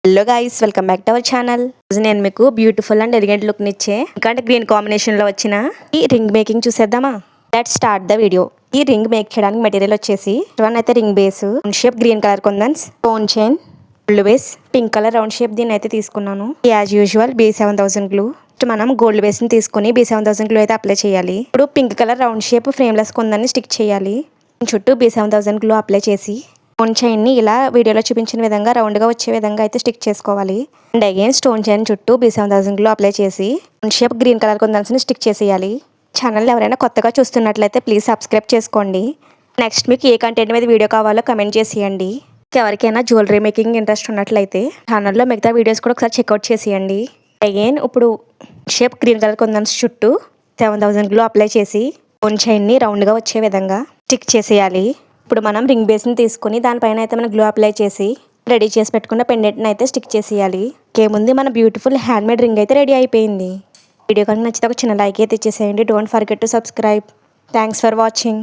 Hello guys, welcome back to our channel. నేను మీకు beautiful and elegant look నిచ్చే ఇంకా గ్రీన్ కాంబినేషన్ లో వచ్చిన ఈ రింగ్ మేకింగ్ చూసేద్దామా. Let's start the video. ఈ రింగ్ మేక్ చేయడానికి మెటీరియల్ వచ్చేసి అయితే ring base, round shape green colour kundans, stone chain, gold base, pink colour round shape దీన్ని అయితే తీసుకున్నాను. As usual B7000 glue. మనం గోల్డ్ బేస్ ని తీసుకుని B7000 గ్లూ అయితే అప్లై చేయాలి. ఇప్పుడు pink colour round shape frameless కుందని స్టిక్ చేయాలి. చుట్టూ B7000 గ్లూ అప్లై చేసి స్టోన్ చైన్ ని ఇలా వీడియోలో చూపించిన విధంగా రౌండ్ గా వచ్చే విధంగా అయితే స్టిక్ చేసుకోవాలి. అండ్ అగైన్ స్టోన్ చైన్ చుట్టూ B7000 గ్లూ అప్లై చేసి రౌండ్ షేప్ గ్రీన్ కలర్ కుందన్స్ ని స్టిక్ చేసేయాలి. ఛానల్ ఎవరైనా కొత్తగా చూస్తున్నట్లయితే ప్లీజ్ సబ్స్క్రైబ్ చేసుకోండి. నెక్స్ట్ మీకు ఏ కంటెంట్ మీద వీడియో కావాలో కమెంట్ చేసేయండి. ఎవరికైనా జ్యువెలరీ మేకింగ్ ఇంట్రెస్ట్ ఉన్నట్లయితే ఛానల్లో మిగతా వీడియోస్ కూడా ఒకసారి చెక్అవుట్ చేసేయండి. అగైన్ ఇప్పుడు షేప్ గ్రీన్ కలర్ కుందన్స్ చుట్టూ 7000 గ్లూ అప్లై చేసి స్టోన్ చైన్ ని రౌండ్ గా వచ్చే విధంగా స్టిక్ చేసేయాలి. ఇప్పుడు మనం రింగ్ బేస్ ని తీసుకుని దానిపైన అయితే మనం గ్లూ అప్లై చేసి రెడీ చేసి పెట్టుకున్న పెండెంట్ ని అయితే స్టిక్ చేసేయాలి. ఇంకేముంది, మన బ్యూటిఫుల్ హ్యాండ్ మేడ్ రింగ్ అయితే రెడీ అయిపోయింది. వీడియో కనుక నచ్చితే ఒక చిన్న లైక్ అయితే ఇచ్చేసేయండి. Don't forget to subscribe. Thanks for watching.